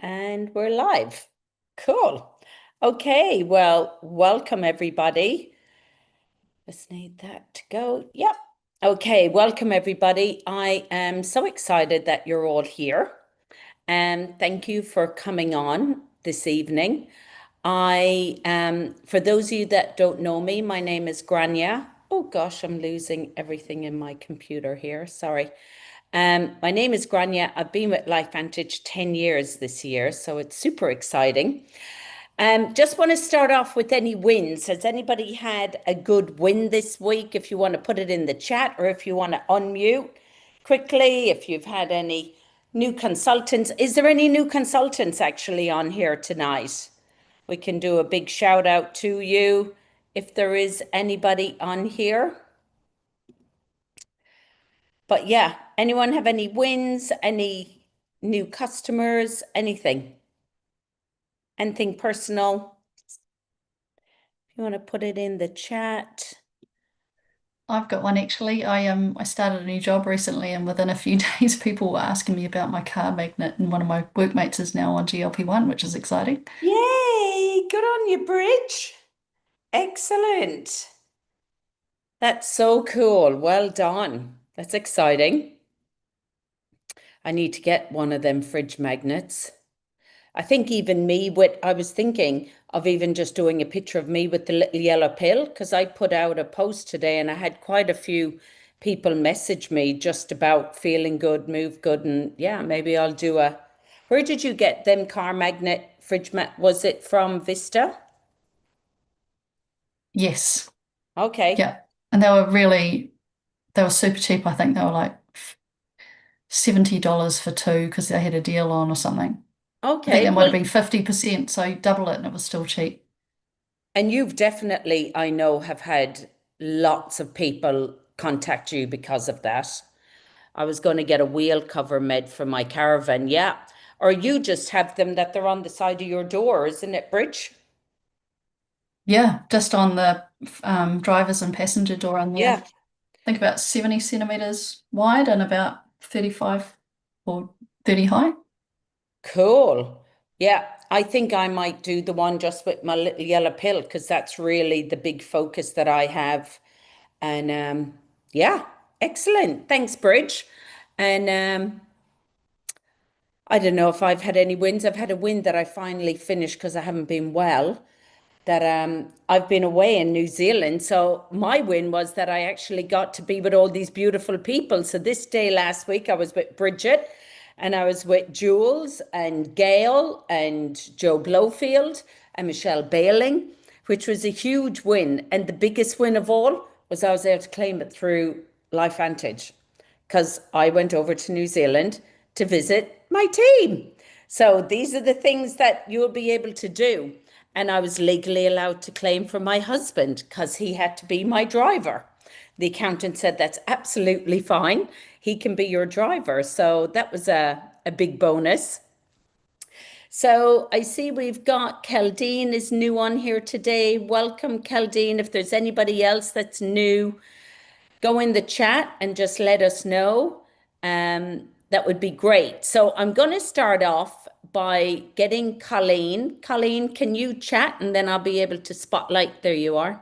And we're live. Cool. Okay, well, welcome everybody. Just need that to go. Yep. Okay, welcome everybody. I am so excited that you're all here. And thank you for coming on this evening. For those of you that don't know me, my name is Grania. Oh gosh, I'm losing everything in my computer here. Sorry. My name is Grania. I've been with LifeVantage 10 years this year, so it's super exciting. Just want to start off with any wins. Has anybody had a good win this week? If you want to put it in the chat or if you want to unmute quickly, if you've had any new consultants. Is there any new consultants actually on here tonight? We can do a big shout out to you if there is anybody on here. But yeah, anyone have any wins, any new customers, anything? Anything personal? If you want to put it in the chat. I've got one actually. I started a new job recently, and within a few days, people were asking me about my car magnet, and one of my workmates is now on GLP-1, which is exciting. Yay! Good on you, Bridge. Excellent. That's so cool. Well done. That's exciting. I need to get one of them fridge magnets. I think even me with, I was thinking of even just doing a picture of me with the little yellow pill because I put out a post today and I had quite a few people message me just about feeling good, move good. And yeah, maybe I'll do a. Where did you get them car magnet fridge mat? Was it from Vista? Yes, Okay. yeah, and they were super cheap. I think they were like $70 for two because they had a deal on or something. I think Okay. that might have Well, been 50%, so double it, and it was still cheap. and you've definitely, I know, have had lots of people contact you because of that. I was going to get a wheel cover made for my caravan. Yeah. Or you just have them that they're on the side of your door, isn't it, Bridge? Yeah, just on the driver's and passenger door on there. Yeah. I think about 70 centimeters wide and about 35 or 30 high. Cool. Yeah. I think I might do the one just with my little yellow pill because that's really the big focus that I have. And yeah, excellent. Thanks, Bridge. And I don't know if I've had any wins. I've had a win that I finally finished because I haven't been well. That I've been away in New Zealand. So my win was that I actually got to be with all these beautiful people. So this day last week, I was with Bridget and I was with Jules and Gail and Joe Blowfield and Michelle Baling, which was a huge win. And the biggest win of all was I was able to claim it through LifeVantage because I went over to New Zealand to visit my team. So these are the things that you'll be able to do. And I was legally allowed to claim for my husband because he had to be my driver. The accountant said that's absolutely fine. He can be your driver. So that was a big bonus. So I see we've got Kaldeen is new on here today. Welcome, Kaldeen. If there's anybody else that's new, go in the chat and just let us know. That would be great. So I'm going to start off by getting Colleen. Colleen, can you chat and then I'll be able to spotlight? There you are.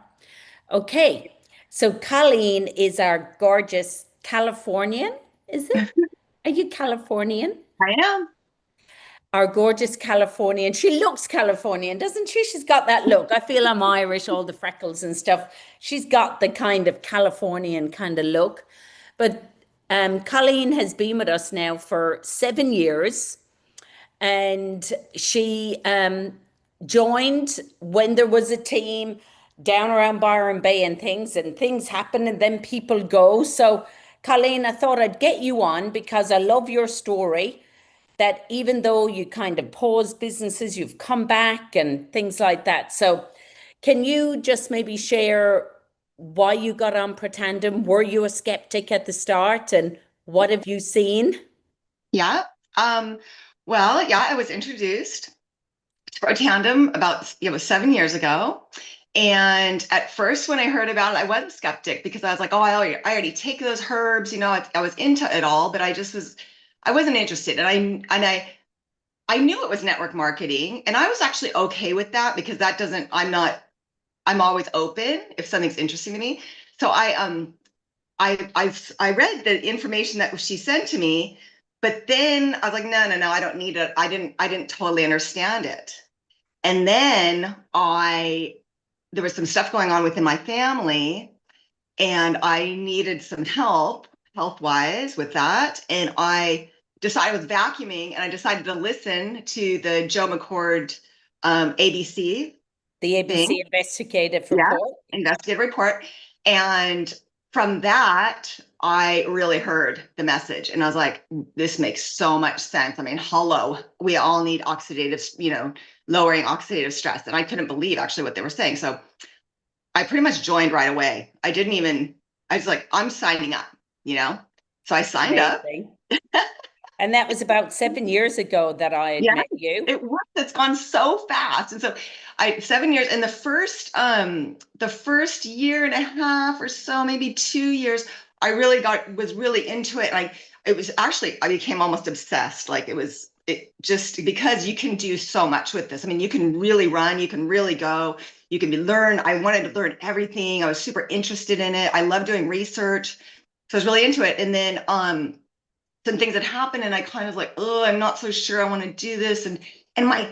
Okay. So Colleen is our gorgeous Californian. Is it? Are you Californian? I am. Our gorgeous Californian. She looks Californian, doesn't she? She's got that look. I feel I'm Irish, all the freckles and stuff. She's got the kind of Californian kind of look. But Colleen has been with us now for 7 years, and she joined when there was a team down around Byron Bay and things happen, and then people go. So, Colleen, I thought I'd get you on because I love your story that even though you kind of paused businesses, you've come back and things like that. So, can you just maybe share why you got on Pretandem? Were you a skeptic at the start, and what have you seen? Yeah. Um, well, yeah, I was introduced to a tandem about 7 years ago. And at first, when I heard about it, I was a skeptic because I was like, oh, I already take those herbs, I was into it all, but I wasn't interested. And I I knew it was network marketing, and I was actually okay with that because that doesn't, I'm always open if something's interesting to me. So I read the information that she sent to me, but then I was like, no, no, no, I don't need it. I didn't totally understand it. And then there was some stuff going on within my family, and I needed some help health wise with that. And I decided I was vacuuming, and I decided to listen to the Joe McCord ABC The thing. ABC investigative Yeah, report. investigative report. And from that, I really heard the message, and I was like, this makes so much sense. I mean, hello, we all need lowering oxidative stress. And I couldn't believe actually what they were saying. So I pretty much joined right away. I was like, I'm signing up, you know? So I signed up. Amazing. And that was about 7 years ago that I had Yeah, met you. it worked. It's gone so fast. And so 7 years, and the first year and a half or so, maybe 2 years, I really was really into it. I became almost obsessed. Like it just because you can do so much with this. I mean, you can really run, you can really go, you can learn. I wanted to learn everything. I was super interested in it. I love doing research. So I was really into it. And then some things had happened, and I kind of like, oh, I'm not so sure I want to do this. And my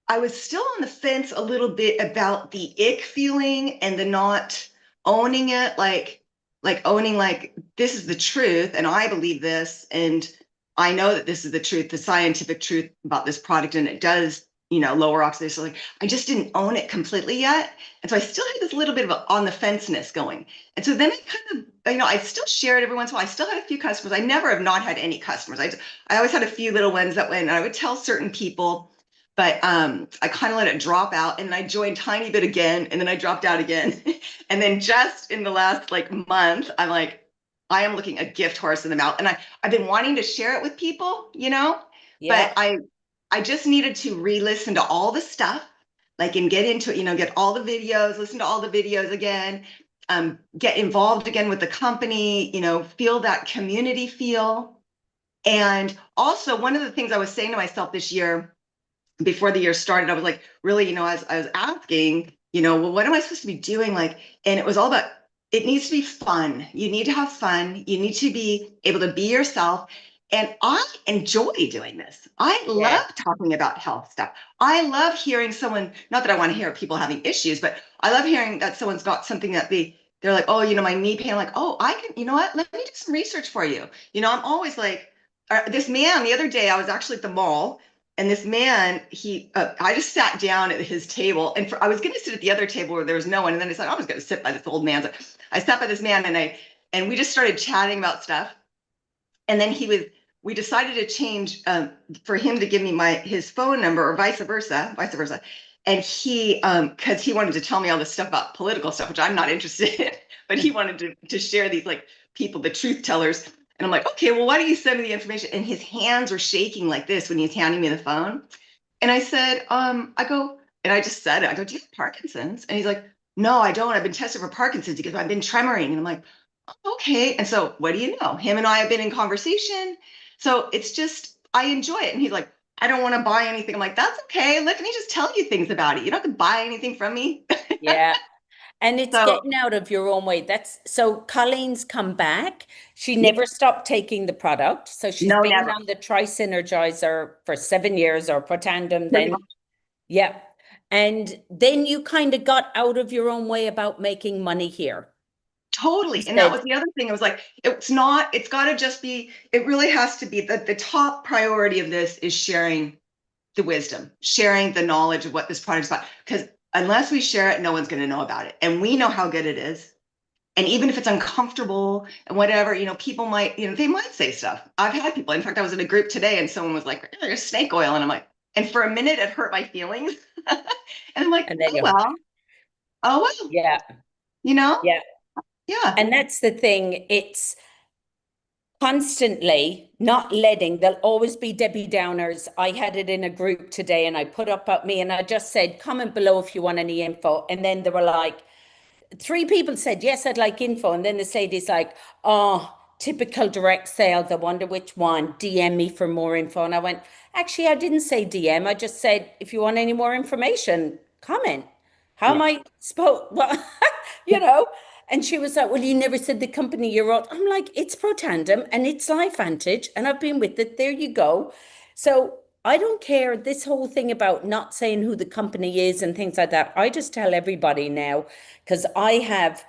I was still on the fence a little bit about the ick feeling and the not owning it, like owning like this is the truth and I believe this and I know that this is the truth, the scientific truth about this product, and it does, lower oxidation. So like I just didn't own it completely yet. And so I still had this little bit of a on the fenceness going. And so then I kind of, I still share it every once in a while. I still had a few customers. I never have not had any customers. I always had a few little ones that went, and I would tell certain people, but I kind of let it drop out, and then I joined tiny bit again, and then I dropped out again. And then just in the last like month, I'm like, I am looking a gift horse in the mouth. And I've been wanting to share it with people, Yeah. but I just needed to re-listen to all the stuff, like, and get into it, get all the videos, listen to all the videos again, get involved again with the company, feel that community feel. And also one of the things I was saying to myself this year before the year started, I was like, really, as I was asking, well, what am I supposed to be doing? Like, and it was all about, it needs to be fun. You need to have fun. You need to be able to be yourself. And I enjoy doing this. I Yeah. love talking about health stuff. I love hearing someone, not that I want to hear people having issues, but I love hearing that someone's got something that they're like, oh, my knee pain. I'm like, oh, I can, you know what? Let me do some research for you. I'm always like, this man, the other day, I was actually at the mall, and this man, I just sat down at his table, and I was going to sit at the other table where there was no one. And then I said, I was going to sit by this old man. So I sat by this man, and we just started chatting about stuff. And then we decided to change, for him to give me his phone number, or vice versa. And cause he wanted to tell me all this stuff about political stuff, which I'm not interested in, but he wanted to share these like people, the truth tellers. And I'm like, okay, well, why don't you send me the information? And his hands were shaking like this when he was handing me the phone. And I said, and I just said it. I go, do you have Parkinson's? And he's like, no, I don't. I've been tested for Parkinson's because I've been tremoring. And I'm like, okay. And so what do you know? Him and I have been in conversation. So it's just, I enjoy it. And he's like, I don't want to buy anything. I'm like, that's okay. Let me just tell you things about it. You don't have to buy anything from me. Yeah. And it's So getting out of your own way. So Colleen's come back. She yeah, never stopped taking the product. So she's no, been never. on the Tri-Synergizer for 7 years, or Protandim Pretty then. much. Yeah. And then you kind of got out of your own way about making money here. You Totally. And that said, was the other thing. It was like, it's got to just be, it really has to be the top priority of this is sharing the wisdom, sharing the knowledge of what this product is about. Because unless we share it, no one's going to know about it. And we know how good it is. And even if it's uncomfortable and whatever, people might, they might say stuff. I've had people, in fact, I was in a group today and someone was like, there's snake oil. And I'm like, and for a minute it hurt my feelings. And I'm like, and then oh, you, well, oh, well, yeah, you know, yeah. yeah, And that's the thing. It's constantly not letting, there'll always be Debbie Downers. I had it in a group today and I put up at me and I just said, comment below if you want any info. And then they were like, three people said, yes, I'd like info. And then the lady's like, oh, typical direct sales. I wonder which one. DM me for more info. And I went, actually, I didn't say DM. I just said, if you want any more information, comment. How am Yeah. I spoke? Well, you know. And she was like, well, you never said the company you're on. I'm like, it's ProTandem and it's LifeVantage, and I've been with it. There you go. So I don't care this whole thing about not saying who the company is and things like that. I just tell everybody now because I have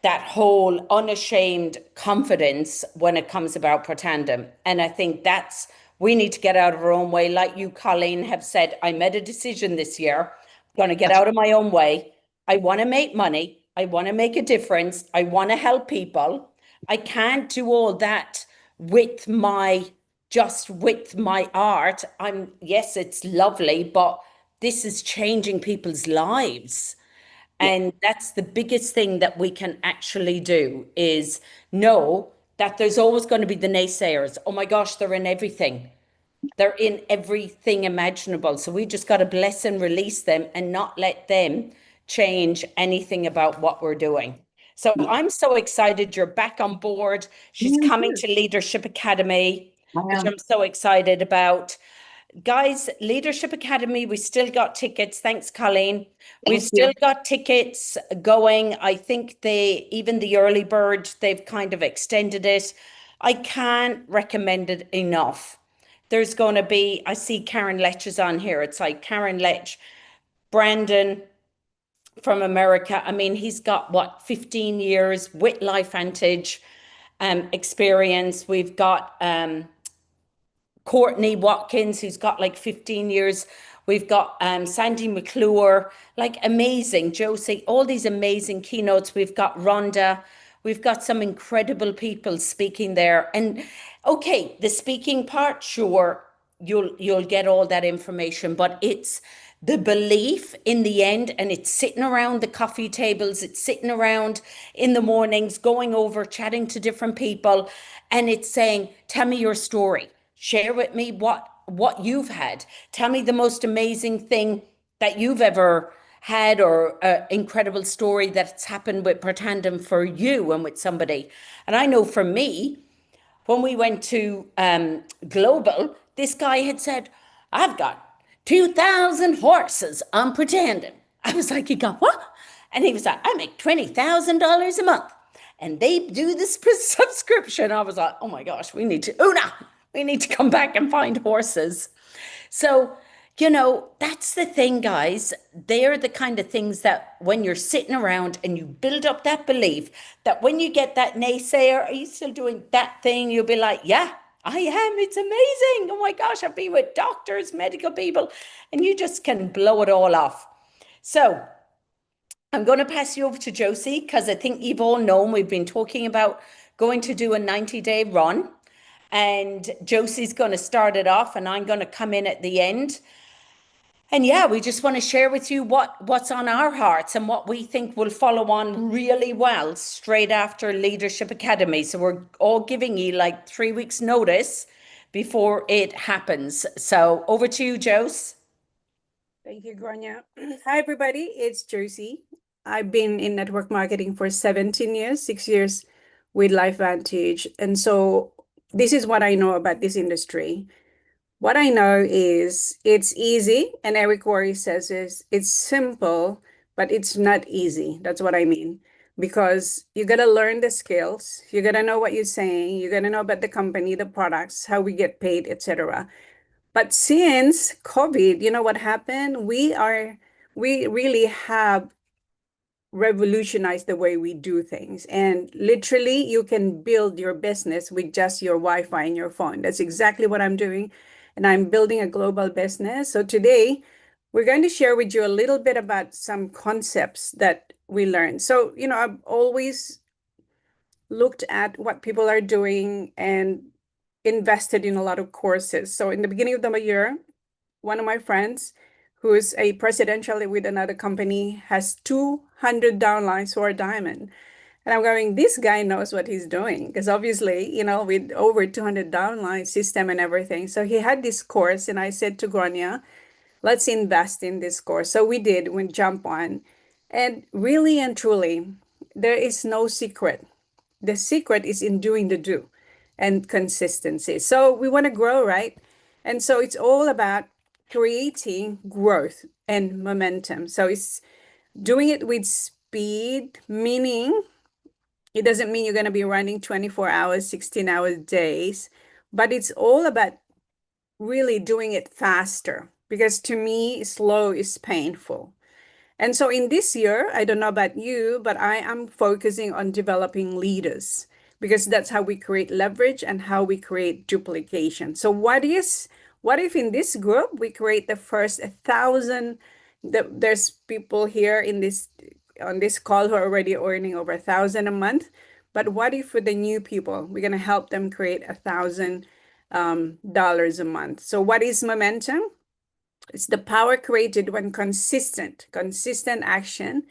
that whole unashamed confidence when it comes about Protandem. And I think that's, we need to get out of our own way. Like you, Colleen, have said, I made a decision this year. I'm going to get That's out of my own way. I want to make money. I want to make a difference. I want to help people. I can't do all that with my, just with my art. Yes, it's lovely, but this is changing people's lives. yeah. And that's the biggest thing that we can actually do is know that there's always going to be the naysayers. Oh my gosh, they're in everything. They're in everything imaginable. So we just got to bless and release them and not let them change anything about what we're doing. So Yeah. I'm so excited you're back on board. She's Me coming too. to Leadership Academy, I which am. I'm so excited about. Guys, Leadership Academy, we still got tickets. Thanks, Colleen. We've Thank you. still got tickets going. I think even the early bird, they've kind of extended it. I can't recommend it enough. There's going to be, I see Karen Letch is on here. It's like Karen Letch, Brandon from America. I mean, he's got what, 15 years with LifeVantage experience. We've got Courtney Watkins, who's got like 15 years. We've got Sandy McClure, like amazing. Josie, all these amazing keynotes. We've got Rhonda. We've got some incredible people speaking there. And okay, the speaking part, sure, you'll get all that information, but it's the belief in the end, and it's sitting around the coffee tables, it's sitting around in the mornings, going over, chatting to different people, and it's saying, tell me your story. Share with me what you've had. Tell me the most amazing thing that you've ever had, or an incredible story that's happened with Pertandem for you and with somebody. And I know for me, when we went to Global, this guy had said, I've got 2,000 horses on Pretending. I was like, you got what? And he was like, I make $20,000 a month. And they do this subscription. I was like, oh my gosh, we need to come back and find horses. So, that's the thing, guys. They're the kind of things that when you're sitting around and you build up that belief that when you get that naysayer, are you still doing that thing? You'll be like, yeah, I am. It's amazing. Oh my gosh, I've been with doctors, medical people, and you just can blow it all off. So, I'm going to pass you over to Josie because I think you've all known we've been talking about going to do a 90-day run. And Josie's going to start it off, and I'm going to come in at the end. And yeah, we just want to share with you what's on our hearts and what we think will follow on really well straight after Leadership Academy. So we're all giving you like 3 weeks notice before it happens. So over to you, Jose. Thank you, Grania. Hi, everybody. It's Josie. I've been in network marketing for 17 years, 6 years with LifeVantage. And so this is what I know about this industry. What I know is it's easy, and Eric Worre says it's simple, but it's not easy. That's what I mean. Because you got to learn the skills, you got to know what you're saying, you got to know about the company, the products, how we get paid, etc. But since COVID, you know what happened? We really have revolutionized the way we do things. And literally, you can build your business with just your Wi-Fi and your phone. That's exactly what I'm doing. And I'm building a global business. So today, we're going to share with you a little bit about some concepts that we learned. So, I've always looked at what people are doing and invested in a lot of courses. So in the beginning of the year, one of my friends, who is a presidential with another company, has 200 downlines for a diamond. And I'm going, this guy knows what he's doing. Because obviously, with over 200 downline system and everything. So he had this course, and I said to Grania, let's invest in this course. So we did, we jump on. And really and truly, there is no secret. The secret is in doing the do and consistency. So we want to grow, right? And so it's all about creating growth and momentum. So it's doing it with speed, meaning it doesn't mean you're going to be running 24 hours, 16-hour days, but it's all about really doing it faster, because to me, slow is painful. And so in this year, I don't know about you, but I am focusing on developing leaders, because that's how we create leverage and how we create duplication. So what if in this group we create the first 1,000? There's people here in this on this call who are already earning over 1,000 a month. But what if for the new people, we're going to help them create $1,000 a month? So what is momentum? It's the power created when consistent action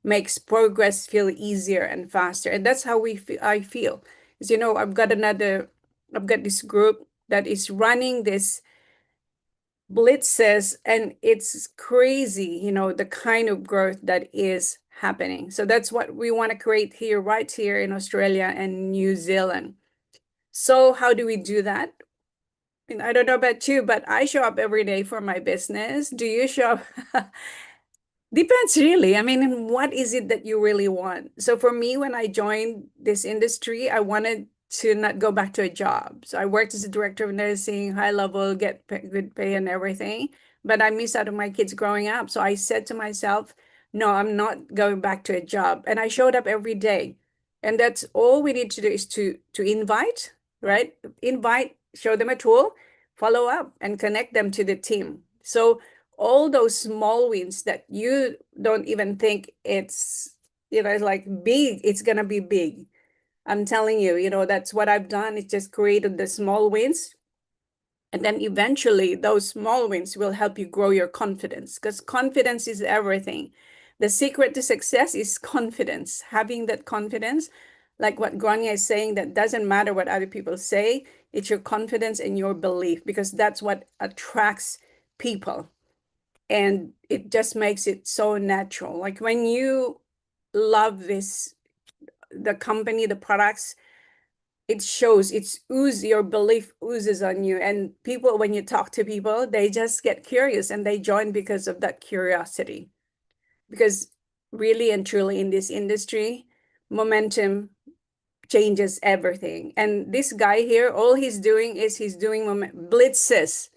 makes progress feel easier and faster. And that's how I feel. Is, I've got this group that is running this blitzes, and it's crazy, the kind of growth that is happening. So that's what we want to create here, right here in Australia and New Zealand. So how do we do that? And I don't know about you, but I show up every day for my business. Do you show up? Depends really. I mean, what is it that you really want? So for me, when I joined this industry, I wanted to not go back to a job. So I worked as a director of nursing, high level, get good pay and everything. But I missed out on my kids growing up. So I said to myself, no, I'm not going back to a job. And I showed up every day. And that's all we need to do is to invite, right? Invite, show them a tool, follow up, and connect them to the team. So all those small wins that you don't even think it's, like big, it's going to be big. I'm telling you, that's what I've done. It's just created the small wins. And then eventually those small wins will help you grow your confidence, because confidence is everything. The secret to success is confidence, having that confidence. Like what Grania is saying, that doesn't matter what other people say. It's your confidence and your belief, because that's what attracts people. And it just makes it so natural. Like when you love the company, the products, it shows, your belief oozes on you. And people, when you talk to people, they just get curious and they join because of that curiosity. Because really and truly in this industry, momentum changes everything. And this guy here, all he's doing is blitzes.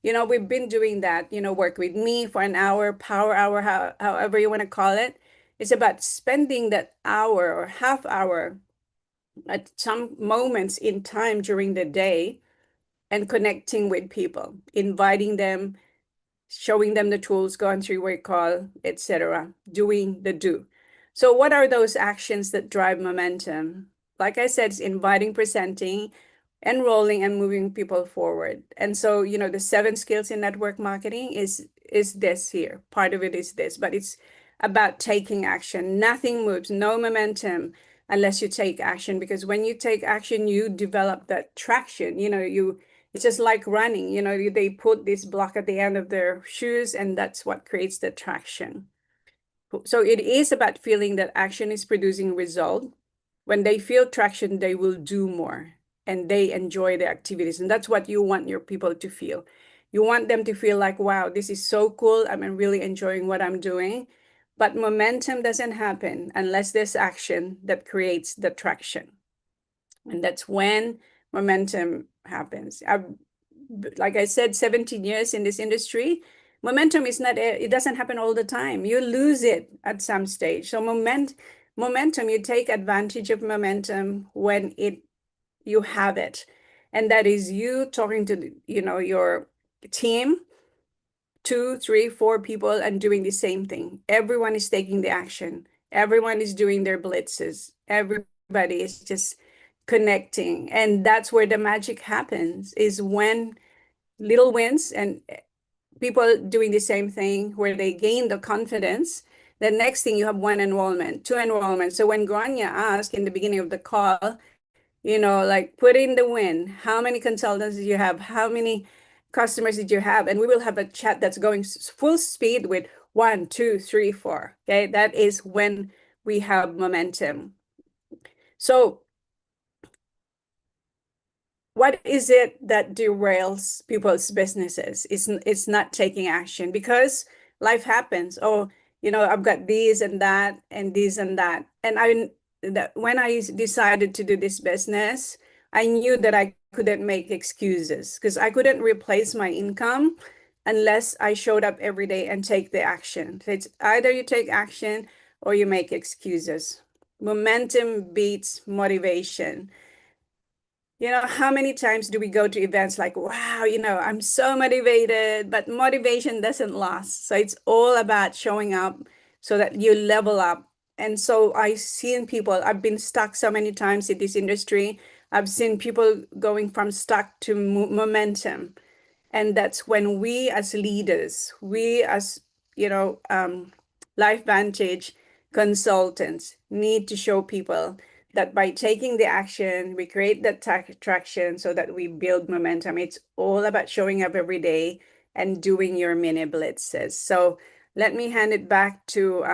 We've been doing that, work with me for an hour, power hour, however you want to call it. It's about spending that hour or half hour at some moments in time during the day and connecting with people, inviting them, showing them the tools, going through what you call, etc., doing the do. So what are those actions that drive momentum? Like I said, it's inviting, presenting, enrolling, and moving people forward. And so, the 7 skills in network marketing is this here. Part of it is this, but it's about taking action. Nothing moves, no momentum unless you take action, because when you take action, you develop that traction. It's just like running, they put this block at the end of their shoes, and that's what creates the traction. So it is about feeling that action is producing result. When they feel traction, they will do more and they enjoy the activities. And that's what you want your people to feel. You want them to feel like, wow, this is so cool. I'm really enjoying what I'm doing. But momentum doesn't happen unless there's action that creates the traction. And that's when momentum happens. Like I said, 17 years in this industry, momentum is not, it doesn't happen all the time. You lose it at some stage. So momentum, you take advantage of momentum when you have it. And that is you talking to, your team, 2, 3, 4 people, and doing the same thing. Everyone is taking the action. Everyone is doing their blitzes. Everybody is just connecting. And that's where the magic happens, is when little wins and people doing the same thing, where they gain the confidence. The next thing, you have 1 enrollment, 2 enrollments. So when Grania asked in the beginning of the call, like put in the win, how many consultants did you have? How many customers did you have? And we will have a chat that's going full speed with 1, 2, 3, 4. Okay, that is when we have momentum. So what is it that derails people's businesses? It's not taking action because life happens. Oh, I've got this and that and this and that. And when I decided to do this business, I knew that I couldn't make excuses because I couldn't replace my income unless I showed up every day and take the action. So it's either you take action or you make excuses. Momentum beats motivation. How many times do we go to events like, wow, I'm so motivated, but motivation doesn't last. So it's all about showing up so that you level up. And so I've seen people, I've been stuck so many times in this industry. I've seen people going from stuck to momentum. And that's when we as leaders, we as, Life Vantage consultants need to show people that by taking the action, we create that traction so that we build momentum. It's all about showing up every day and doing your mini blitzes. So let me hand it back to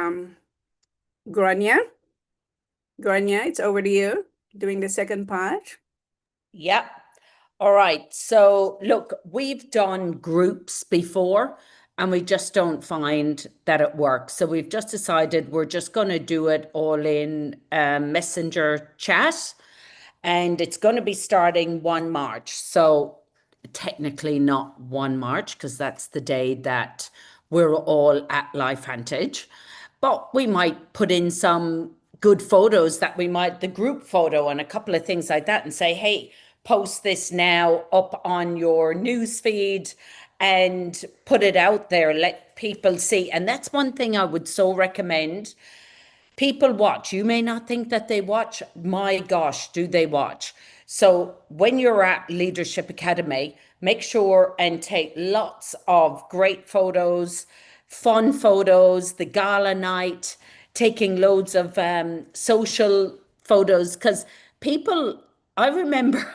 Grania. Grania, it's over to you, doing the second part. Yep. All right. So look, we've done groups before and we just don't find that it works. So we've just decided we're just going to do it all in Messenger chat, and it's going to be starting 1 March. So technically not 1 March because that's the day that we're all at Life Vantage. But we might put in some good photos that we might, the group photo and a couple of things like that, and say, hey, post this now up on your news feed and put it out there, let people see. And that's one thing I would so recommend. People watch. You may not think that they watch. My gosh, do they watch? So when you're at Leadership Academy, make sure and take lots of great photos, fun photos, the gala night, taking loads of social photos, because people, I remember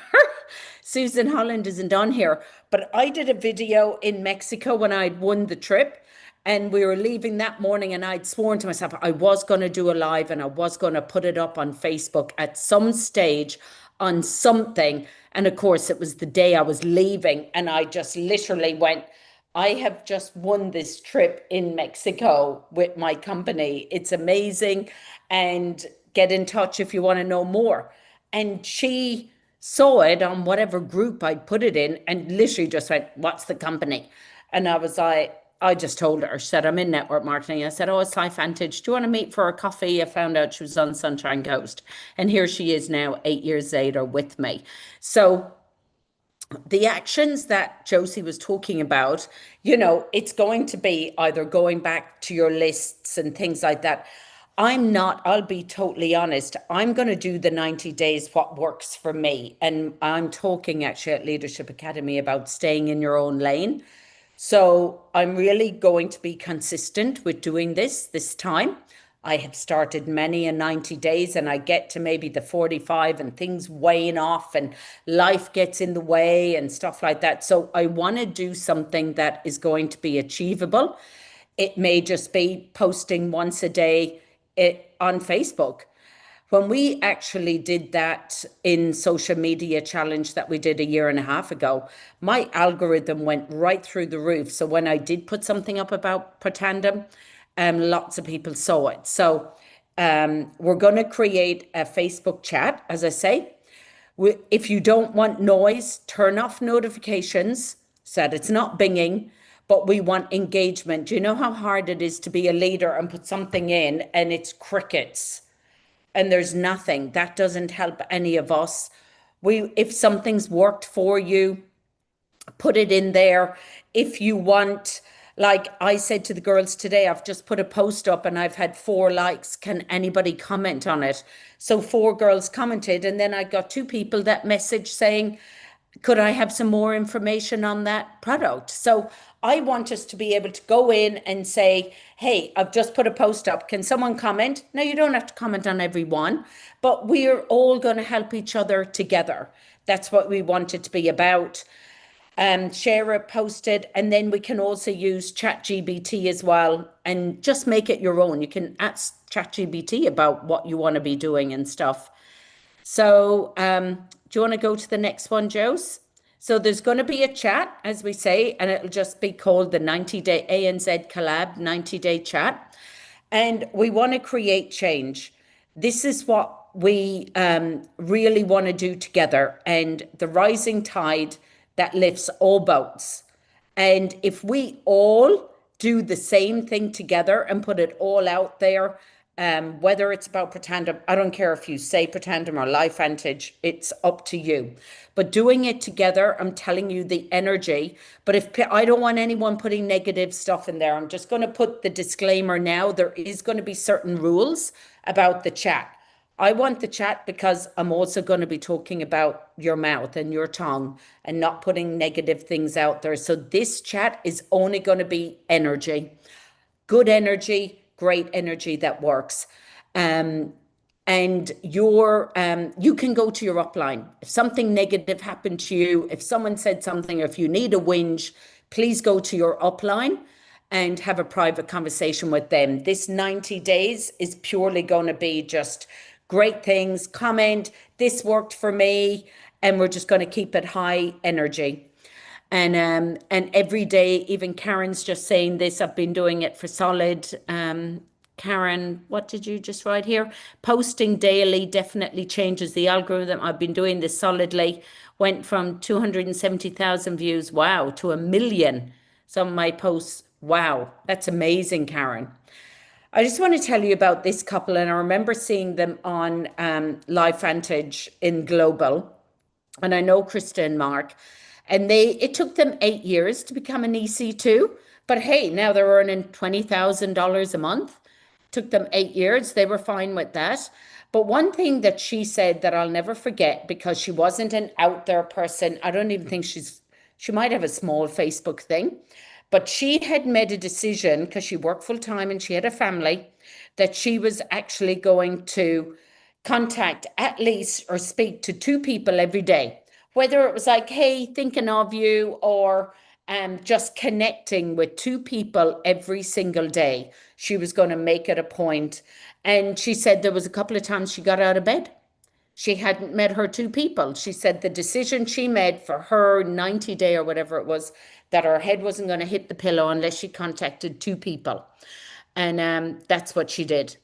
Susan Holland isn't on here, but I did a video in Mexico when I'd won the trip. And we were leaving that morning, and I'd sworn to myself I was going to do a live and I was going to put it up on Facebook at some stage on something. And of course, it was the day I was leaving, and I just literally went, I have just won this trip in Mexico with my company. It's amazing. And get in touch if you want to know more. And she saw it on whatever group I put it in and literally just went, what's the company? And I was like, I just told her, she said, I'm in network marketing. I said, oh, it's Life Vantage. Do you want to meet for a coffee? I found out she was on Sunshine Coast. And here she is now 8 years later with me. So the actions that Josie was talking about, it's going to be either going back to your lists and things like that. I'll be totally honest, I'm going to do the 90 days, what works for me. And I'm talking actually at Leadership Academy about staying in your own lane. So I'm really going to be consistent with doing this time. I have started many in 90 days, and I get to maybe the 45 and things wane off and life gets in the way and stuff like that. So I want to do something that is going to be achievable. It may just be posting once a day on Facebook. When we actually did that in social media challenge that we did a year and a half ago, my algorithm went right through the roof. So when I did put something up about Pretandem, lots of people saw it. So we're going to create a Facebook chat, as I say. If you don't want noise, turn off notifications so that it's not binging, but we want engagement. Do you know how hard it is to be a leader and put something in and it's crickets? And there's nothing that doesn't help any of us. If something's worked for you, put it in there. If you want, like I said to the girls today, I've just put a post up and I've had 4 likes. Can anybody comment on it? So 4 girls commented, and then I got 2 people that messaged saying, could I have some more information on that product? So I want us to be able to go in and say, hey, I've just put a post up. Can someone comment? Now, you don't have to comment on every one, but we're all going to help each other together. That's what we want it to be about. Share it, post it, and then we can also use ChatGPT as well and just make it your own. You can ask ChatGPT about what you want to be doing and stuff. So Do you want to go to the next one, Jose? So there's going to be a chat, as we say, and it'll just be called the 90-day ANZ Collab 90-day chat. And we want to create change. This is what we really want to do together. And the rising tide that lifts all boats. And if we all do the same thing together and put it all out there, whether it's about Pretendum, I don't care if you say Pretendum or Life Vantage, it's up to you. But doing it together, I'm telling you the energy. But if I don't want anyone putting negative stuff in there, I'm just going to put the disclaimer now. There is going to be certain rules about the chat. I want the chat because I'm also going to be talking about your mouth and your tongue and not putting negative things out there. So this chat is only going to be energy, good energy, great energy that works. And you can go to your upline. If something negative happened to you, if someone said something, or if you need a whinge, please go to your upline and have a private conversation with them. This 90 days is purely going to be just great things, comment, this worked for me, and we're just going to keep it high energy. And every day, even Karen's just saying this, I've been doing it for solid. Karen, what did you just write here? Posting daily definitely changes the algorithm. I've been doing this solidly. Went from 270,000 views, wow, to 1 million. Some of my posts, wow, that's amazing, Karen. I just want to tell you about this couple, and I remember seeing them on Life Vantage in Global, and I know Krista and Mark, and it took them 8 years to become an EC2, but hey, now they're earning $20,000 a month. Took them 8 years. They were fine with that. But one thing that she said that I'll never forget, because she wasn't an out there person, I don't even think she might have a small Facebook thing, but she had made a decision because she worked full time and she had a family that she was actually going to contact at least or speak to 2 people every day, whether it was like, hey, thinking of you, or just connecting with 2 people every single day. She was going to make it a point. And she said there was a couple of times she got out of bed. She hadn't met her 2 people. She said the decision she made for her 90-day or whatever it was, that her head wasn't going to hit the pillow unless she contacted 2 people. And that's what she did.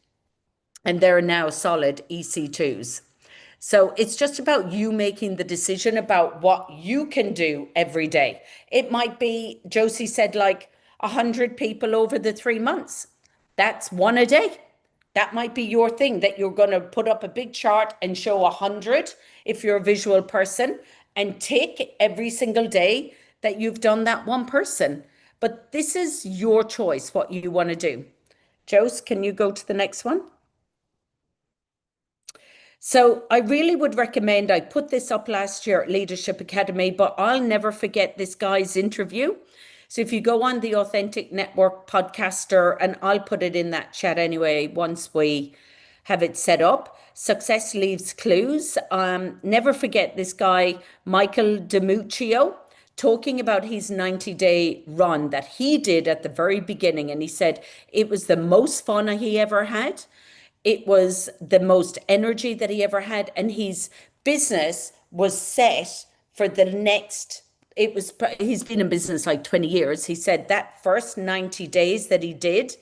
And they're now solid EC2s. So it's just about you making the decision about what you can do every day. It might be, Josie said, like 100 people over the 3 months. That's 1 a day. That might be your thing, that you're going to put up a big chart and show 100 if you're a visual person, and tick every single day that you've done that one person. But this is your choice, what you want to do. Jose, can you go to the next one? So I really would recommend, I put this up last year at Leadership Academy, but I'll never forget this guy's interview. So if you go on the Authentic Network podcaster, and I'll put it in that chat anyway, once we have it set up, Success Leaves Clues. Never forget this guy, Michael DiMuccio, talking about his 90-day run that he did at the very beginning. And he said it was the most fun he ever had. It was the most energy that he ever had, and his business was set for the next, he's been in business like 20 years. He said that first 90 days that he did,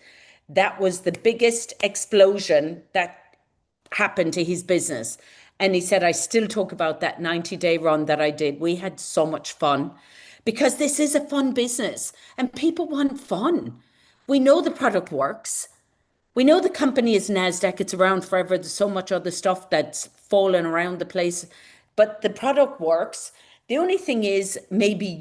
that was the biggest explosion that happened to his business. And he said, I still talk about that 90-day run that I did. We had so much fun, because this is a fun business and people want fun. We know the product works. We know the company is NASDAQ, it's around forever. There's so much other stuff that's fallen around the place, but the product works. The only thing is maybe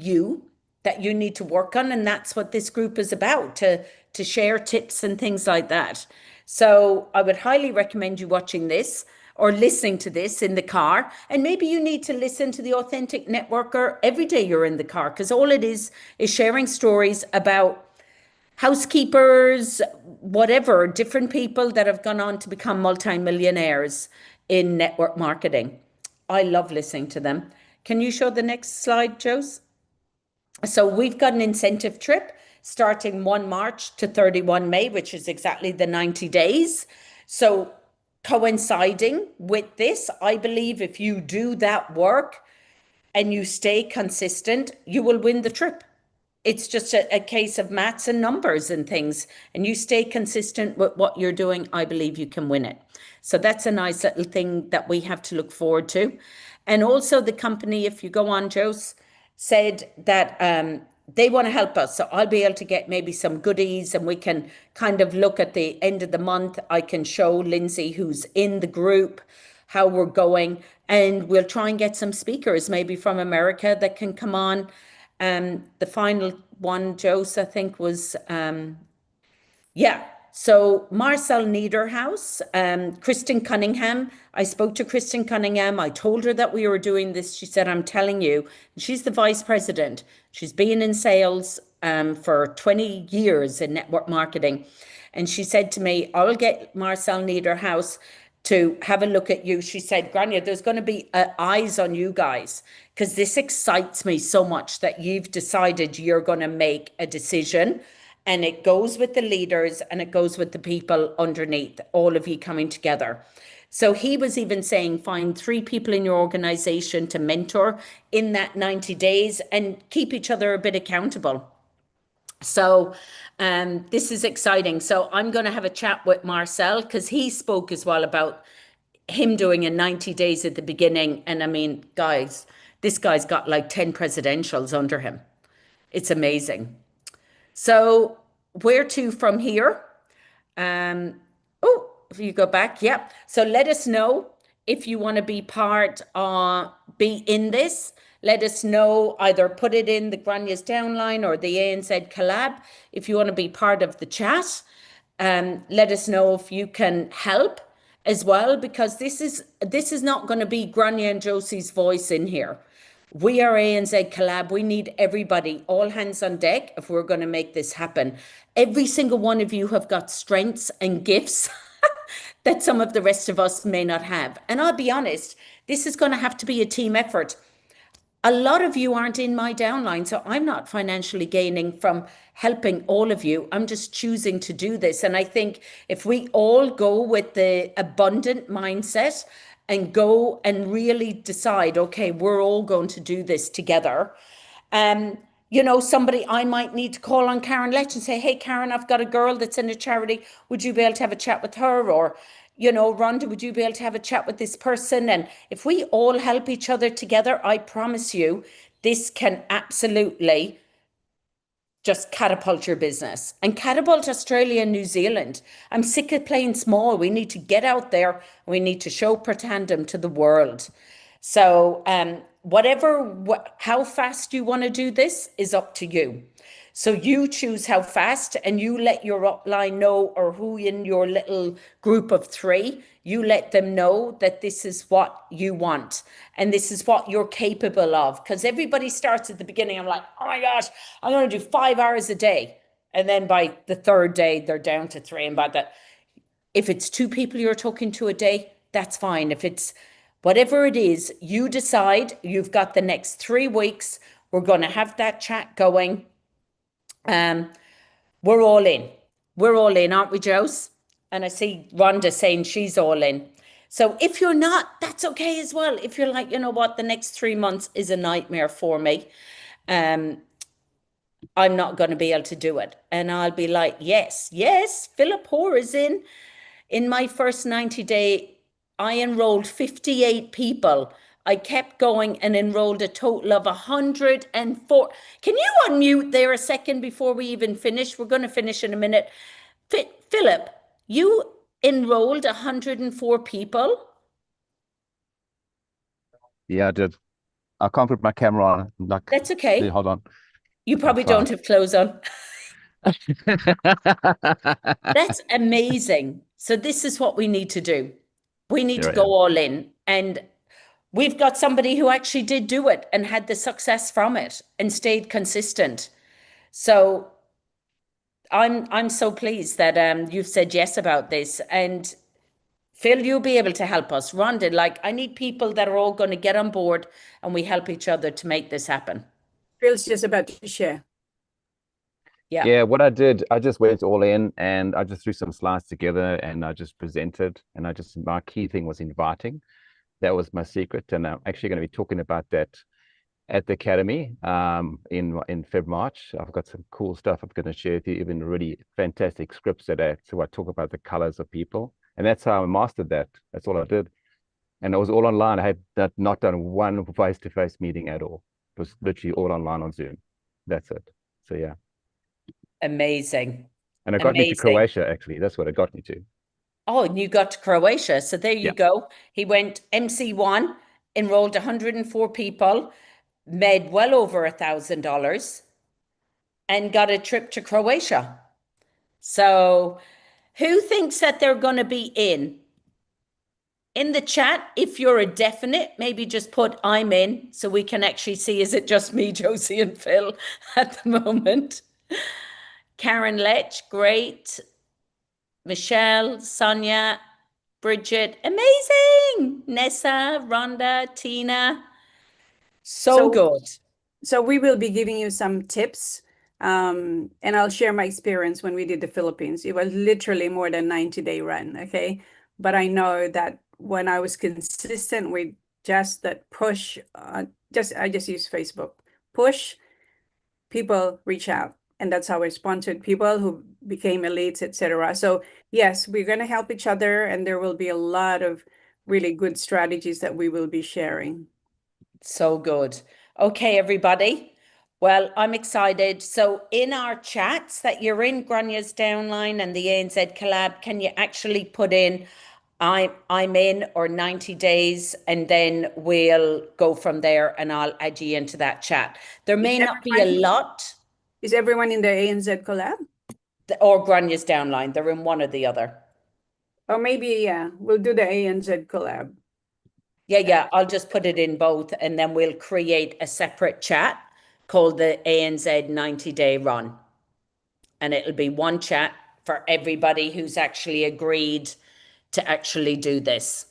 that you need to work on, and that's what this group is about, to share tips and things like that. So I would highly recommend you watching this or listening to this in the car. And maybe you need to listen to the Authentic Networker every day you're in the car, because all it is sharing stories about housekeepers, whatever, different people that have gone on to become multimillionaires in network marketing. I love listening to them. Can you show the next slide, Jose? So we've got an incentive trip starting 1 March to 31 May, which is exactly the 90 days. So coinciding with this, I believe if you do that work and you stay consistent, you will win the trip. It's just a case of maths and numbers and things. And you stay consistent with what you're doing, I believe you can win it. So that's a nice little thing that we have to look forward to. And also the company, if you go on, Jose, said that they want to help us. So I'll be able to get maybe some goodies and we can kind of look at the end of the month. I can show Lindsay, who's in the group, how we're going. And we'll try and get some speakers, maybe from America, that can come on. The final one, Jose, I think was, yeah. So Marcel Niederhaus, Kristen Cunningham. I spoke to Kristen Cunningham. I told her that we were doing this. She said, I'm telling you. She's the vice president. She's been in sales for 20 years in network marketing. And she said to me, I'll get Marcel Niederhaus to have a look at you. She said, Grania, there's going to be eyes on you guys because this excites me so much that you've decided you're going to make a decision. And it goes with the leaders and it goes with the people underneath, all of you coming together. So he was even saying, find 3 people in your organization to mentor in that 90 days and keep each other a bit accountable. So this is exciting. So I'm going to have a chat with Marcel because he spoke as well about him doing a 90 days at the beginning. And I mean, guys, this guy's got like 10 presidentials under him. It's amazing. So where to from here? Oh, if you go back, yeah. So let us know if you want to be be in this. Let us know, either put it in the Grania's downline or the ANZ collab if you want to be part of the chat. Let us know if you can help as well, because this is not going to be Grania and Josie's voice in here. We are ANZ Collab. We need everybody, all hands on deck, if we're going to make this happen. Every single one of you have got strengths and gifts that some of the rest of us may not have. And I'll be honest, this is going to have to be a team effort. A lot of you aren't in my downline, so I'm not financially gaining from helping all of you. I'm just choosing to do this. And I think if we all go with the abundant mindset and go and really decide, okay, we're all going to do this together. Somebody, I might need to call on Karen Lech and say, hey, Karen, I've got a girl that's in a charity. Would you be able to have a chat with her? Or, Rhonda, would you be able to have a chat with this person? And if we all help each other together, I promise you, this can absolutely just catapult your business and catapult Australia and New Zealand. I'm sick of playing small. We need to get out there and we need to show Pretandem to the world. So how fast you want to do this is up to you. So you choose how fast and you let your upline know, or who in your little group of 3, you let them know that this is what you want and this is what you're capable of. Because everybody starts at the beginning, I'm like, oh my gosh, I'm going to do 5 hours a day. And then by the 3rd day, they're down to 3. And by that, if it's 2 people you're talking to a day, that's fine. If it's whatever it is, you decide. You've got the next 3 weeks. We're going to have that chat going. We're all in. We're all in, aren't we, Jose? And I see Rhonda saying she's all in. So if you're not, that's okay as well. If you're like, you know what, the next 3 months is a nightmare for me. I'm not going to be able to do it. And I'll be like, yes, Philip Hoare is in. In my first 90-day, I enrolled 58 people. I kept going and enrolled a total of 104. Can you unmute there a second before we even finish? We're going to finish in a minute. Philip, you enrolled 104 people? Yeah, I did. I can't put my camera on. That's okay. Hold on. You probably don't have clothes on. That's amazing. So this is what we need to do. We need to go all in. And we've got somebody who actually did do it and had the success from it and stayed consistent. So I'm so pleased that you've said yes about this. And Phil, you'll be able to help us. Rhonda, I need people that are all going to get on board and we help each other to make this happen. Phil's just about to share. Yeah. Yeah, what I did, I just went all in and I just threw some slides together and I just presented and my key thing was inviting. That was my secret. And I'm actually going to be talking about that at the Academy in Feb, March. I've got some cool stuff I'm going to share with you, even really fantastic scripts that so I talk about the colors of people. And that's how I mastered that. That's all I did. And it was all online. I had not done one face-to-face meeting at all. It was literally all online on Zoom. That's it. So yeah. Amazing. And it got me to Amazing. Croatia, actually. That's what it got me to. Oh, and you got to Croatia. So there you Yeah. go. He went MC1, enrolled 104 people, made well over $1,000 and got a trip to Croatia. So who thinks that they're going to be in? In the chat, if you're a definite, maybe just put I'm in so we can actually see, is it just me, Josie and Phil at the moment? Karen Lech, great. Michelle, Sonia, Bridget, amazing. Nessa, Rhonda, Tina, so So good. So we will be giving you some tips, and I'll share my experience when we did the Philippines. It was literally more than 90-day run, okay? But I know that when I was consistent with just that push, I just use Facebook. Push, people reach out. And that's how I sponsored people who became elites, etc. So yes, we're going to help each other, and there will be a lot of really good strategies that we will be sharing. So good. Okay, everybody. Well, I'm excited. So in our chats that you're in, Grania's downline and the ANZ collab, can you actually put in I'm in or 90 days, and then we'll go from there and I'll add you into that chat. There may not be a lot. Is everyone in the ANZ collab? Or Grania's downline. They're in one or the other. Or maybe, yeah, we'll do the ANZ collab. Yeah. I'll just put it in both and then we'll create a separate chat called the ANZ 90-day run. And it'll be one chat for everybody who's actually agreed to actually do this.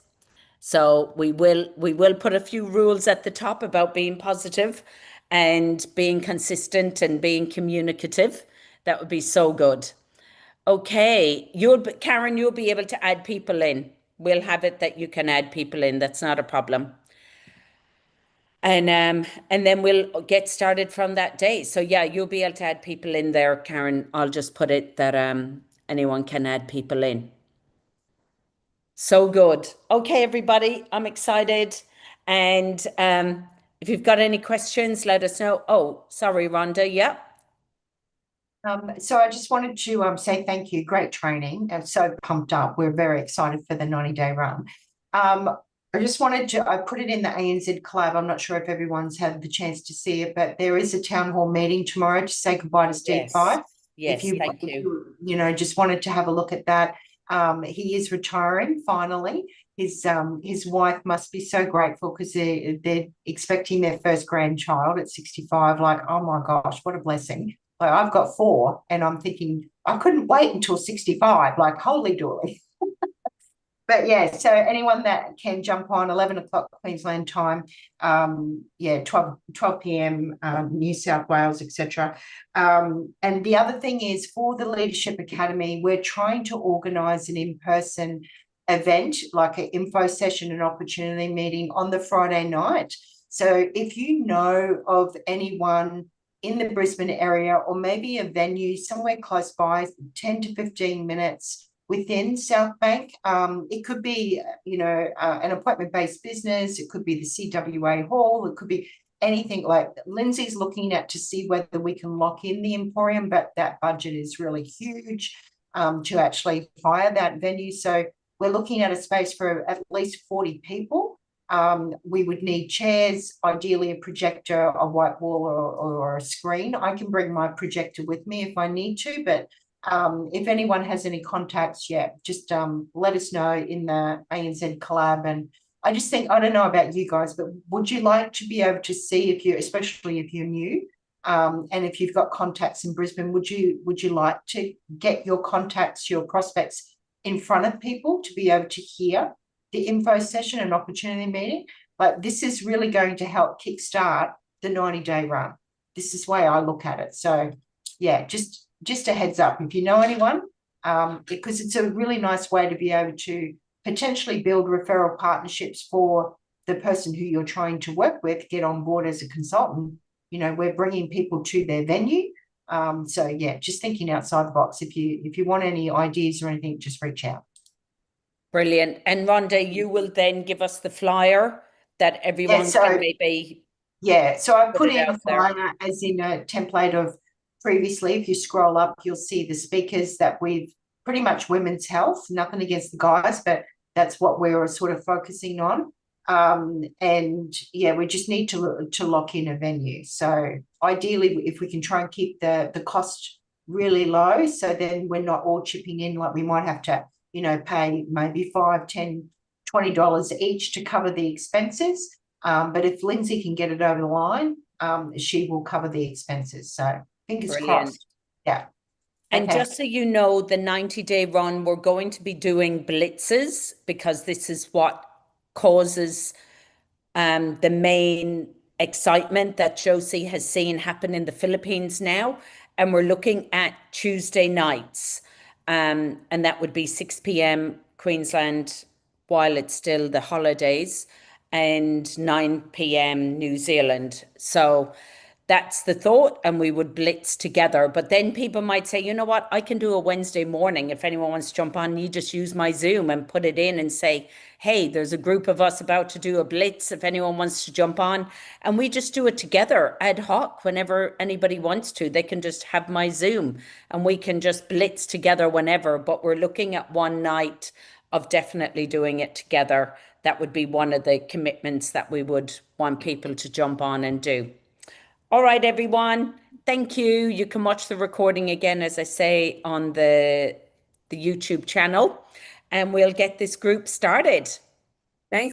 So we will put a few rules at the top about being positive and being consistent and being communicative. That would be so good. Okay, Karen, you'll be able to add people in. We'll have it that you can add people in. That's not a problem. And then we'll get started from that day. So yeah, you'll be able to add people in there, Karen. I'll just put it that anyone can add people in. So good. Okay, everybody, I'm excited. And if you've got any questions, let us know. Oh, sorry, Rhonda. Yeah. So I just wanted to say thank you. Great training. I'm so pumped up. We're very excited for the 90-day run. I just wanted to, I put it in the ANZ Collab. I'm not sure if everyone's had the chance to see it, but there is a town hall meeting tomorrow to say goodbye to Steve Yes. Fife. Yes, If thank you. Just wanted to have a look at that. He is retiring finally. His wife must be so grateful because they're expecting their first grandchild at 65. Like, oh my gosh, what a blessing. Like, I've got 4 and I'm thinking I couldn't wait until 65, like holy dooly. But yeah, so anyone that can jump on 11 o'clock Queensland time, 12 p.m. New South Wales, etc. And the other thing is for the Leadership Academy, we're trying to organise an in-person event, like an info session and opportunity meeting on the Friday night. So if you know of anyone in the Brisbane area or maybe a venue somewhere close by, 10 to 15 minutes within South Bank, it could be, an appointment-based business. It could be the CWA Hall. It could be anything. Like Lindsay's looking at to see whether we can lock in the Emporium, but that budget is really huge to actually hire that venue. So we're looking at a space for at least 40 people. We would need chairs, ideally a projector, a white wall or a screen. I can bring my projector with me if I need to, but if anyone has any contacts, just let us know in the ANZ collab. And I just think, I don't know about you guys, but would you like to be able to see especially if you're new, and if you've got contacts in Brisbane, would you like to get your contacts, your prospects in front of people to be able to hear the info session and opportunity meeting? Like, this is really going to help kickstart the 90-day run. This is the way I look at it. So yeah, just just a heads up, if you know anyone, because it's a really nice way to be able to potentially build referral partnerships for the person who you're trying to work with, get on board as a consultant. You know, we're bringing people to their venue. So yeah, just thinking outside the box. If you want any ideas or anything, just reach out. Brilliant. And Rhonda, you will then give us the flyer that everyone can maybe. Yeah, so I put it in out a there. flyer as in a template of previously. If you scroll up, you'll see the speakers that we've pretty much women's health, nothing against the guys, but that's what we're sort of focusing on. And yeah, we just need to lock in a venue. So ideally, if we can try and keep the cost really low, so then we're not all chipping in, like we might have to, you know, pay maybe $5, $10, $20 each to cover the expenses. But if Lindsay can get it over the line, she will cover the expenses. So fingers crossed. Yeah. And Okay. just so you know, the 90-day run, we're going to be doing blitzes because this is what causes the main excitement that Josie has seen happen in the Philippines now. And we're looking at Tuesday nights. And that would be 6 p.m. Queensland while it's still the holidays and 9 p.m. New Zealand. So that's the thought, and we would blitz together. But then people might say, you know what, I can do a Wednesday morning. If anyone wants to jump on, you just use my Zoom and put it in and say, hey, there's a group of us about to do a blitz. If anyone wants to jump on, and we just do it together ad hoc whenever anybody wants to. They can just have my Zoom and we can just blitz together whenever. But we're looking at one night of definitely doing it together. That would be one of the commitments that we would want people to jump on and do. All right, everyone. Thank you. You can watch the recording again, as I say, on the YouTube channel, and we'll get this group started.